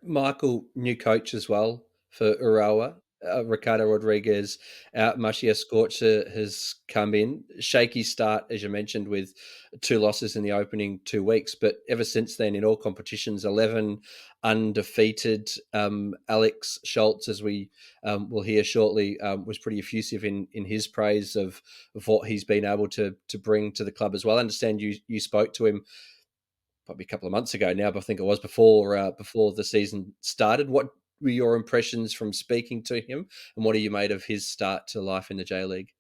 Michael, new coach as well for Urawa. Ricardo Rodriguez out. Maciej Skorza has come in. Shaky start, as you mentioned, with two losses in the opening 2 weeks. But ever since then, in all competitions, 11 undefeated. Alex Schultz, as we will hear shortly, was pretty effusive in his praise of what he's been able to bring to the club as well. I understand you spoke to him probably a couple of months ago now, but I think it was before the season started. What were your impressions from speaking to him, and what are you made of his start to life in the J League?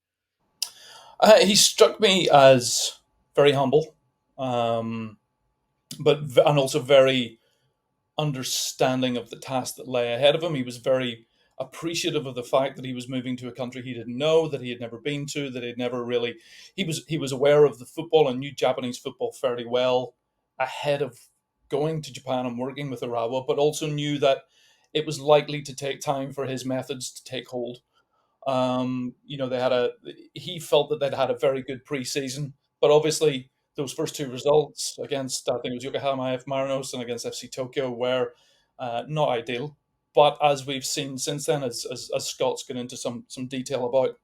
He struck me as very humble, um, and also very understanding of the task that lay ahead of him. He was very appreciative of the fact that he was moving to a country he didn't know, that he had never been to, that he'd never really. He was aware of the football and knew Japanese football fairly well ahead of going to Japan and working with Urawa, but also knew that it was likely to take time for his methods to take hold. They had a. He felt that they'd had a very good preseason, but obviously those first two results against, I think it was Yokohama F Marinos and against FC Tokyo, were not ideal. But as we've seen since then, as Scott's gone into some detail about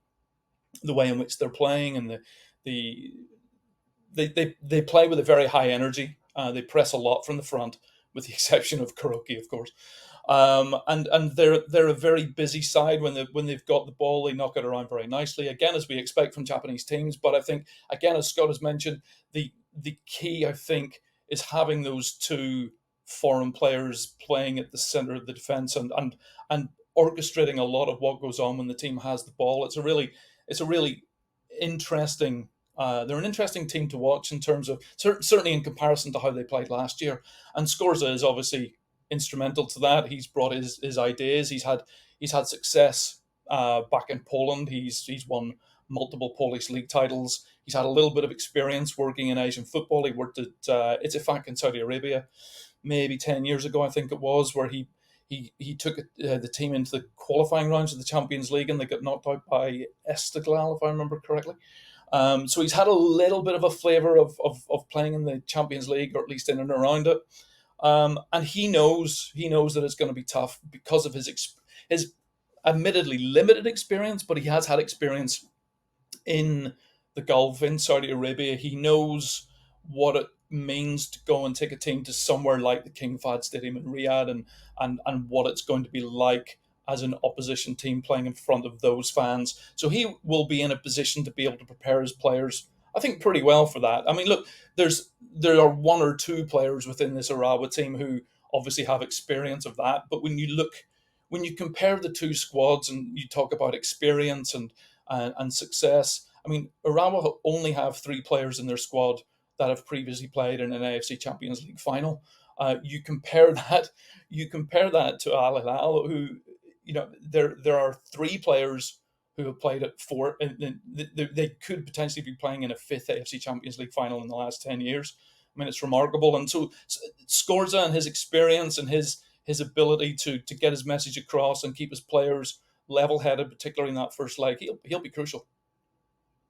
the way in which they're playing and the they play with a very high energy. They press a lot from the front, with the exception of Kuroki, of course. And they're a very busy side when they've got the ball. They knock it around very nicely, again as we expect from Japanese teams. But I think, again, as Scott has mentioned, the key, I think, is having those two foreign players playing at the center of the defense and orchestrating a lot of what goes on when the team has the ball. It's a really interesting. They're an interesting team to watch in terms of certainly in comparison to how they played last year. And Skorza is obviously instrumental to that. He's brought his ideas. He's had success back in Poland. He's won multiple Polish league titles. He's had a little bit of experience working in Asian football. He worked at Ittifaq in Saudi Arabia maybe 10 years ago, I think it was, where he took the team into the qualifying rounds of the Champions League and they got knocked out by Esteghlal, if I remember correctly. So he's had a little bit of a flavour of playing in the Champions League, or at least in and around it. And he knows that it's going to be tough because of his admittedly limited experience, but he has had experience in the Gulf, in Saudi Arabia. He knows what it means to go and take a team to somewhere like the King Fahd Stadium in Riyadh, and what it's going to be like as an opposition team playing in front of those fans. So he will be in a position to be able to prepare his players, I think, pretty well for that. I mean, look, there are one or two players within this Arawa team who obviously have experience of that. But when you compare the two squads and you talk about experience and success, I mean, Urawa only have three players in their squad that have previously played in an AFC Champions League final. You compare that, to Al Hilal, who, there are three players who have played at four, and they could potentially be playing in a fifth AFC Champions League final in the last 10 years. I mean, it's remarkable. And so Skorza and his experience and his ability to get his message across and keep his players level headed, particularly in that first leg, he'll be crucial.